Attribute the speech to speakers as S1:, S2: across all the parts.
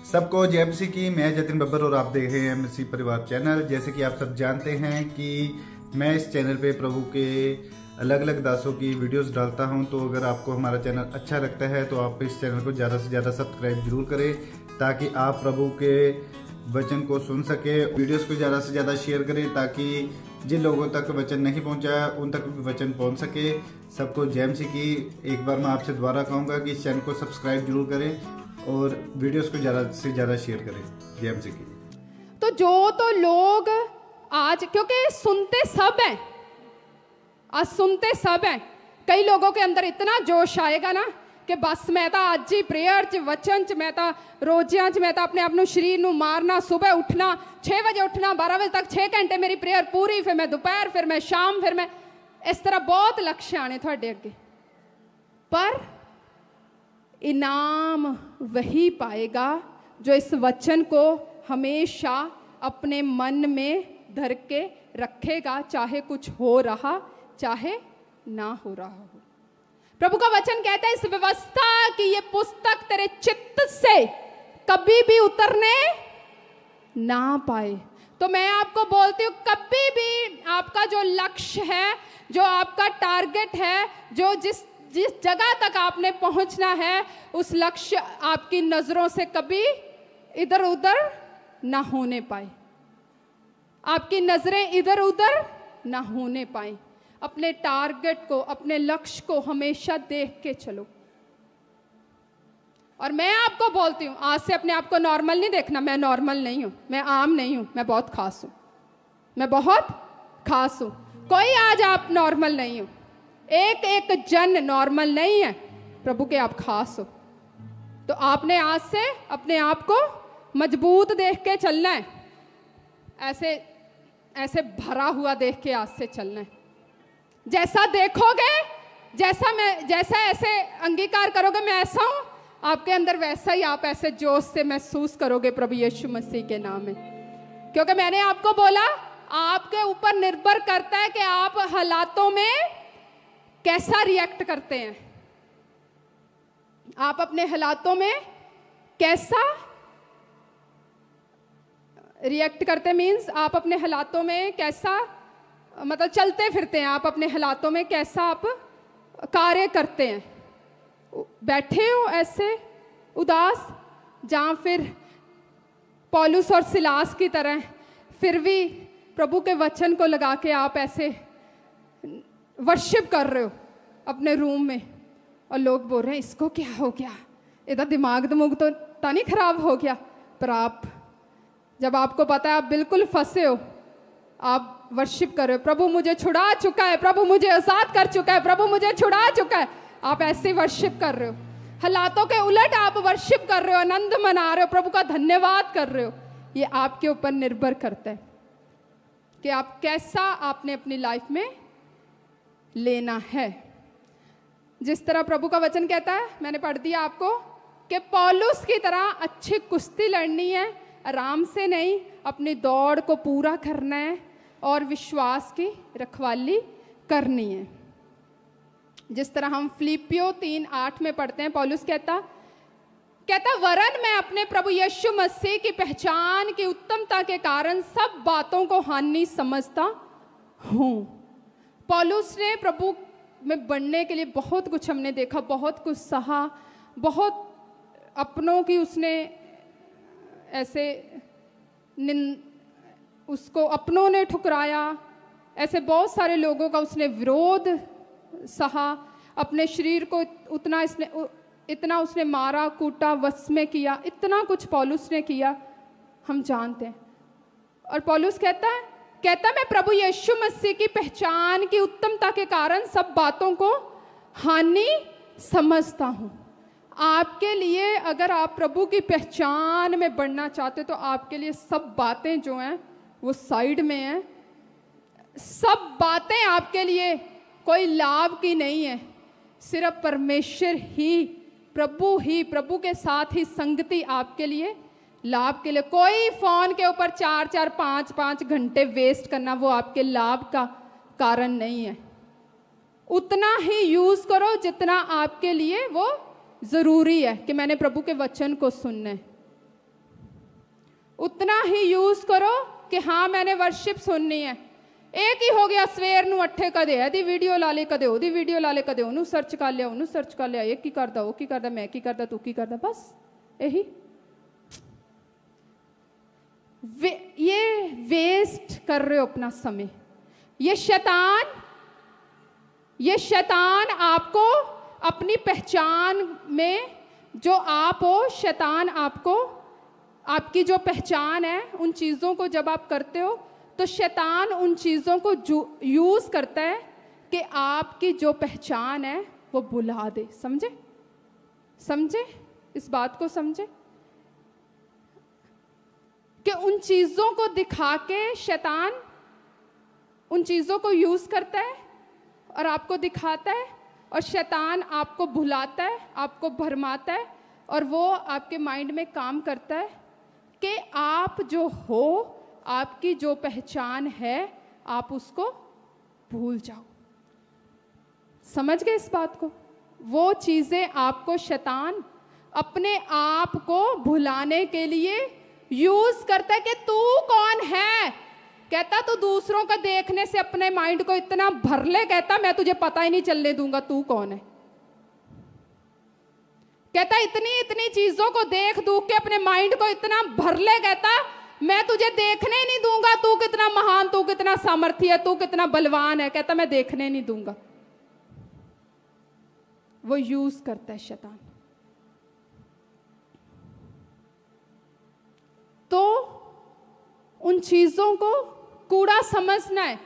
S1: सबको जय मसीह की। मैं जतिन बब्बर और आप देख रहे हैं मसीह परिवार चैनल। जैसे कि आप सब जानते हैं कि मैं इस चैनल पे प्रभु के अलग अलग दासों की वीडियोस डालता हूं, तो अगर आपको हमारा चैनल अच्छा लगता है तो आप इस चैनल को ज़्यादा से ज़्यादा सब्सक्राइब जरूर करें, ताकि आप प्रभु के वचन को सुन सके। वीडियोस को ज़्यादा से ज़्यादा शेयर करें ताकि जिन लोगों तक वचन नहीं पहुंचा उन तक भी वचन पहुंच सके। सबको जय मसीह की। एक बार मैं आपसे दोबारा कहूँगा कि इस चैनल को सब्सक्राइब जरूर करें और वीडियोस को ज़्यादा से ज़्यादा शेयर करें। जय मसीह की।
S2: तो लोग आज, क्योंकि सुनते सब हैं, आज सुनते सब हैं, कई लोगों के अंदर इतना जोश आएगा ना कि बस मैं तो आज ही प्रेयर च वचन च मैं तो रोजियां च मैं तो अपने आप ਨੂੰ शरीर ਨੂੰ मारना। सुबह उठना 6 बजे उठना, 12 बजे तक 6 घंटे मेरी प्रेयर पूरी, फिर मैं दोपहर, फिर मैं शाम, फिर मैं इस तरह बहुत लक्ष्य आने थोड़े अगे। पर इनाम वही पाएगा जो इस वचन को हमेशा अपने मन में धर के रखेगा, चाहे कुछ हो रहा चाहे ना हो रहा हो। प्रभु का वचन कहता है इस व्यवस्था की ये पुस्तक तेरे चित्त से कभी भी उतरने ना पाए। तो मैं आपको बोलती हूँ, कभी भी आपका जो लक्ष्य है, जो आपका टारगेट है, जो जिस जगह तक आपने पहुंचना है, उस लक्ष्य आपकी नजरों से कभी इधर उधर ना होने पाए। आपकी नजरें इधर उधर ना होने पाए। अपने टारगेट को, अपने लक्ष्य को हमेशा देख के चलो। और मैं आपको बोलती हूँ, आज से अपने आप को नॉर्मल नहीं देखना। मैं नॉर्मल नहीं हूँ, मैं आम नहीं हूँ, मैं बहुत खास हूँ, मैं बहुत खास हूँ। कोई आज आप नॉर्मल नहीं हो, एक एक जन नॉर्मल नहीं है, प्रभु के आप खास हो। तो आपने आज से अपने आप को मजबूत देख के चलना है, ऐसे ऐसे भरा हुआ देख के आज से चलना है। जैसा देखोगे, जैसा ऐसे अंगीकार करोगे मैं ऐसा हूं, आपके अंदर वैसा ही आप ऐसे जोश से महसूस करोगे प्रभु यीशु मसीह के नाम में। क्योंकि मैंने आपको बोला, आपके ऊपर निर्भर करता है कि आप हालातों में कैसा रिएक्ट करते हैं। आप अपने हालातों में कैसा रिएक्ट करते, मीन्स आप अपने हालातों में कैसा, मतलब चलते फिरते हैं, आप अपने हालातों में कैसा आप कार्य करते हैं। बैठे हो ऐसे उदास, जहाँ फिर पौलुस और सिलास की तरह फिर भी प्रभु के वचन को लगा के आप ऐसे वर्शिप कर रहे हो अपने रूम में, और लोग बोल रहे हैं इसको क्या हो गया, इधर दिमाग तो नहीं खराब हो गया। पर आप, जब आपको पता है आप बिल्कुल फंसे हो, आप वर्शिप कर रहे हो, प्रभु मुझे छुड़ा चुका है, प्रभु मुझे आजाद कर चुका है, प्रभु मुझे छुड़ा चुका है, आप ऐसे वर्शिप कर रहे हो। हालातों के उलट आप वर्शिप कर रहे हो, आनंद मना रहे हो, प्रभु का धन्यवाद कर रहे हो। ये आपके ऊपर निर्भर करता है कि आप कैसा आपने अपनी लाइफ में लेना है। जिस तरह प्रभु का वचन कहता है, मैंने पढ़ दिया आपको, कि पौलुस की तरह अच्छी कुश्ती लड़नी है, आराम से नहीं, अपनी दौड़ को पूरा करना है और विश्वास की रखवाली करनी है। जिस तरह हम फिलिपियों 3:8 में पढ़ते हैं, पौलुस कहता वरन मैं अपने प्रभु यीशु मसीह की पहचान की उत्तमता के कारण सब बातों को हानि समझता हूँ। पौलुस ने प्रभु में बढ़ने के लिए बहुत कुछ हमने देखा, बहुत कुछ सहा, बहुत अपनों की उसने ऐसे उसको अपनों ने ठुकराया, ऐसे बहुत सारे लोगों का उसने विरोध सहा, अपने शरीर को इतना उसने मारा कूटा, वश में किया, इतना कुछ पौलुस ने किया, हम जानते हैं। और पौलुस कहता मैं प्रभु यीशु मसीह की पहचान की उत्तमता के कारण सब बातों को हानि समझता हूँ। आपके लिए अगर आप प्रभु की पहचान में बढ़ना चाहते तो आपके लिए सब बातें जो हैं वो साइड में हैं। सब बातें आपके लिए कोई लाभ की नहीं है, सिर्फ परमेश्वर ही, प्रभु के साथ ही संगति आपके लिए लाभ के लिए। कोई फोन के ऊपर 4-4, 5-5 घंटे वेस्ट करना वो आपके लाभ का कारण नहीं है। उतना ही यूज करो जितना आपके लिए वो ज़रूरी है कि मैंने प्रभु के वचन को सुनना है। उतना ही यूज करो कि हाँ मैंने वर्शिप सुननी है। एक ही हो गया सवेर ਨੂੰ 8 कदे ਇਹਦੀ ਵੀਡੀਓ ਲਾ ਲਈ, ਕਦੇ ਉਹਦੀ ਵੀਡੀਓ ਲਾ ਲਈ, ਕਦੇ ਉਹਨੂੰ ਸਰਚ ਕਰ ਲਿਆ, ਉਹਨੂੰ ਸਰਚ ਕਰ ਲਿਆ, ਇਹ ਕੀ ਕਰਦਾ, ਉਹ ਕੀ ਕਰਦਾ, ਮੈਂ ਕੀ ਕਰਦਾ, ਤੂੰ ਕੀ करदा, बस यही। ये वेस्ट कर रहे हो अपना समय। ये शैतान आपको अपनी पहचान में जो आप हो, शैतान आपको आपकी जो पहचान है उन चीज़ों को जब आप करते हो तो शैतान उन चीज़ों को यूज़ करता है कि आपकी जो पहचान है वो भुला दे। समझे? समझे? इस बात को समझे कि उन चीज़ों को दिखा के शैतान उन चीज़ों को यूज़ करता है और आपको दिखाता है, और शैतान आपको भुलाता है, आपको भरमाता है, और वो आपके माइंड में काम करता है कि आप जो हो, आपकी जो पहचान है, आप उसको भूल जाओ। समझ गए इस बात को? वो चीज़ें आपको शैतान अपने आप को भुलाने के लिए यूज करता है कि तू कौन है। कहता तू दूसरों का देखने से अपने माइंड को इतना भर ले, कहता मैं तुझे पता ही नहीं चलने दूंगा तू कौन है। कहता इतनी इतनी चीजों को देख दूं के अपने माइंड को इतना भर ले, कहता मैं तुझे देखने ही नहीं दूंगा, तू कितना महान, तू कितना सामर्थ्य है, तू कितना बलवान है, कहता मैं देखने नहीं दूंगा। वो यूज करता है शैतान। तो उन चीजों को कूड़ा समझना है,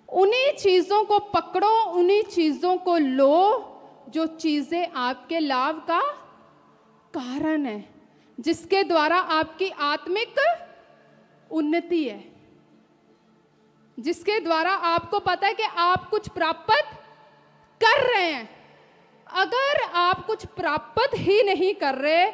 S2: उन्हीं चीजों को पकड़ो, उन्हीं चीजों को लो जो चीजें आपके लाभ का कारण है, जिसके द्वारा आपकी आत्मिक उन्नति है, जिसके द्वारा आपको पता है कि आप कुछ प्राप्त कर रहे हैं। अगर आप कुछ प्राप्त ही नहीं कर रहे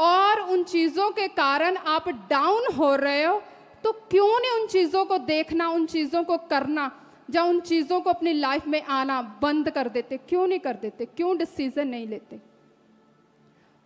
S2: और उन चीज़ों के कारण आप डाउन हो रहे हो, तो क्यों नहीं उन चीज़ों को देखना, उन चीज़ों को करना, या उन चीज़ों को अपनी लाइफ में आना बंद कर देते? क्यों नहीं कर देते? क्यों डिसीजन नहीं लेते?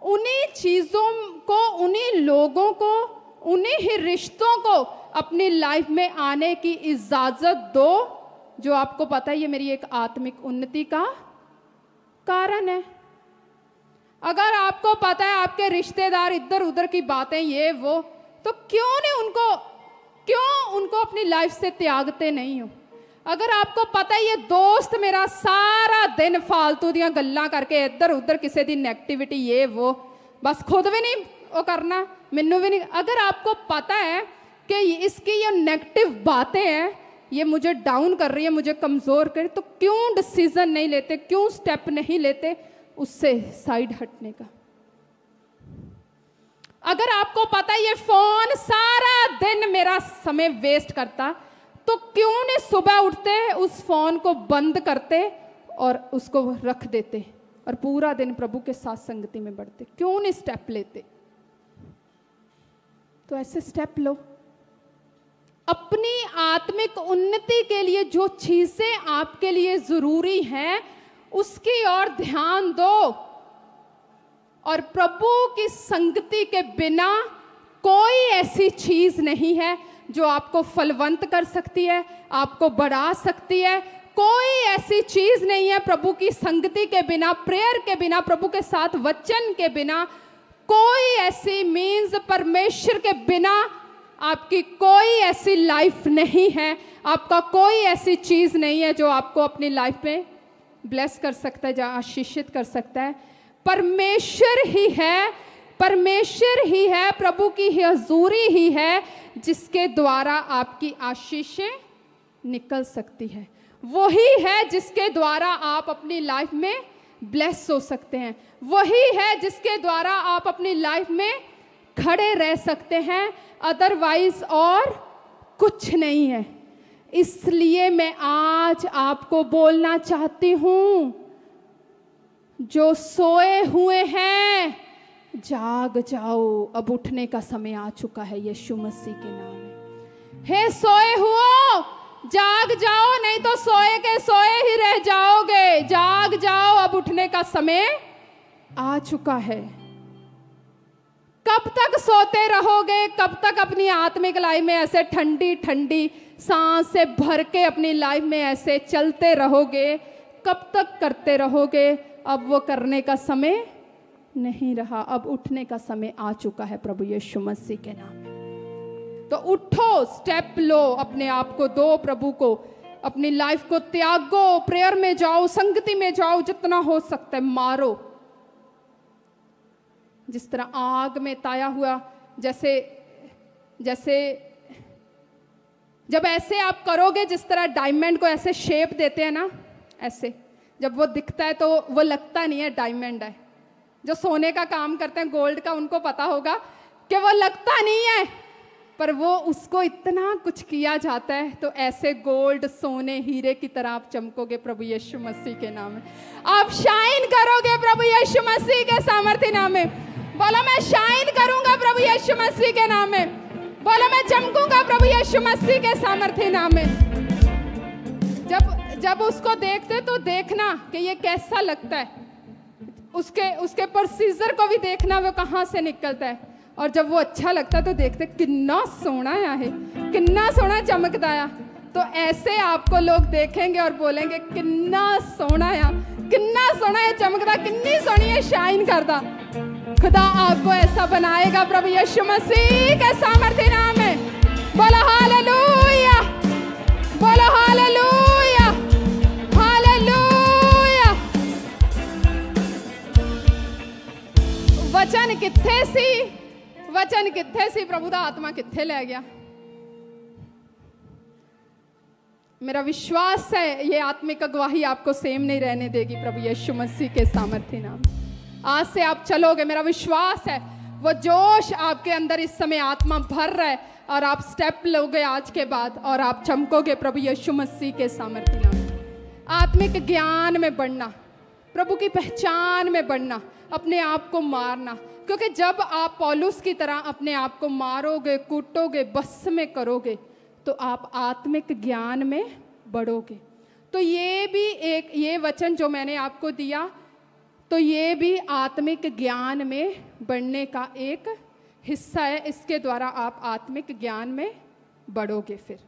S2: उन्हीं चीज़ों को, उन्हीं लोगों को, उन्हीं ही रिश्तों को अपनी लाइफ में आने की इजाज़त दो जो आपको पता है ये मेरी एक आत्मिक उन्नति का कारण है। अगर आपको पता है आपके रिश्तेदार इधर उधर की बातें ये वो, तो क्यों उनको अपनी लाइफ से त्यागते नहीं हो? अगर आपको पता है ये दोस्त मेरा सारा दिन फालतू दियां गल्लां करके इधर उधर किसी दी नेगेटिविटी ये वो, बस खुद भी नहीं वो करना, मैनू भी नहीं, अगर आपको पता है कि इसकी ये नेगेटिव बातें हैं, ये मुझे डाउन कर रही है, मुझे कमज़ोर कर, तो क्यों डिसीजन नहीं लेते, क्यों स्टेप नहीं लेते उससे साइड हटने का? अगर आपको पता है ये फोन सारा दिन मेरा समय वेस्ट करता, तो क्यों नहीं सुबह उठते उस फोन को बंद करते और उसको रख देते और पूरा दिन प्रभु के साथ संगति में बढ़ते? क्यों नहीं स्टेप लेते? तो ऐसे स्टेप लो। अपनी आत्मिक उन्नति के लिए जो चीजें आपके लिए जरूरी हैं उसकी ओर ध्यान दो, और प्रभु की संगति के बिना कोई ऐसी चीज नहीं है जो आपको फलवंत कर सकती है, आपको बढ़ा सकती है। कोई ऐसी चीज नहीं है प्रभु की संगति के बिना, प्रेयर के बिना, प्रभु के साथ वचन के बिना, कोई ऐसी मीन्स परमेश्वर के बिना आपकी कोई ऐसी लाइफ नहीं है, आपका कोई ऐसी चीज नहीं है जो आपको अपनी लाइफ में ब्लेस कर सकता है, जो आशीषित कर सकता है। परमेश्वर ही है, परमेश्वर ही है, प्रभु की हजूरी ही है जिसके द्वारा आपकी आशीषें निकल सकती है। वही है जिसके द्वारा आप अपनी लाइफ में ब्लेस हो सकते हैं, वही है जिसके द्वारा आप अपनी लाइफ में खड़े रह सकते हैं, अदरवाइज और कुछ नहीं है। इसलिए मैं आज आपको बोलना चाहती हूं, जो सोए हुए हैं जाग जाओ, अब उठने का समय आ चुका है यीशु मसीह के नाम में। हे सोए हुओ जाग जाओ, नहीं तो सोए के सोए ही रह जाओगे। जाग जाओ, अब उठने का समय आ चुका है। कब तक सोते रहोगे? कब तक अपनी आत्मिक लाइफ में ऐसे ठंडी ठंडी सांस से भर के अपनी लाइफ में ऐसे चलते रहोगे? कब तक करते रहोगे? अब वो करने का समय नहीं रहा, अब उठने का समय आ चुका है प्रभु यीशु मसीह के नाम में। तो उठो, स्टेप लो, अपने आप को दो प्रभु को, अपनी लाइफ को त्यागो, प्रेयर में जाओ, संगति में जाओ, जितना हो सकता है मारो। जिस तरह आग में ताया हुआ, जैसे जैसे जब ऐसे आप करोगे, जिस तरह डायमंड को ऐसे शेप देते हैं ना, ऐसे जब वो दिखता है तो वो लगता नहीं है डायमंड है। जो सोने का काम करते हैं, गोल्ड का, उनको पता होगा कि वो लगता नहीं है, पर वो उसको इतना कुछ किया जाता है। तो ऐसे गोल्ड, सोने, हीरे की तरह आप चमकोगे प्रभु यीशु मसीह के नाम में। आप शाइन करोगे प्रभु यीशु मसीह के सामर्थ्य नाम में। बोलो मैं शाइन करूंगा प्रभु यीशु मसीह के नाम में। बोलो मैं चमकूंगा प्रभु यीशु मसीह के सामर्थ्य नाम में। जब उसको देखते तो देखना कि ये कैसा लगता है, उसके प्रोसीजर को भी देखना, वो कहाँ से निकलता है। और जब वो अच्छा लगता है तो देखते कितना सोना है, कितना सोना चमकता है। तो ऐसे आपको लोग देखेंगे और बोलेंगे कितना सोना है, कितना सोना है चमकता, कितनी सोनी है शाइन करता। खुदा आपको ऐसा बनाएगा प्रभु यीशु मसीह के सामर्थ्य नाम में। बोलो हालेलुया, बोलो हालेलुया, हालेलुया। वचन कित्थे सी प्रभु दा आत्मा कित्थे ले गया। मेरा विश्वास है ये आत्मिक अगवाही आपको सेम नहीं रहने देगी प्रभु यीशु मसीह के सामर्थ्य नाम। आज से आप चलोगे, मेरा विश्वास है वो जोश आपके अंदर इस समय आत्मा भर रहा है, और आप स्टेप लोगे आज के बाद और आप चमकोगे प्रभु यीशु मसीह के सामर्थ्य नाम। आत्मिक ज्ञान में बढ़ना, प्रभु की पहचान में बढ़ना, अपने आप को मारना। क्योंकि जब आप पौलुस की तरह अपने आप को मारोगे, कूटोगे, बस में करोगे, तो आप आत्मिक ज्ञान में बढ़ोगे। तो ये भी ये वचन जो मैंने आपको दिया, तो ये भी आत्मिक ज्ञान में बढ़ने का एक हिस्सा है। इसके द्वारा आप आत्मिक ज्ञान में बढ़ोगे फिर।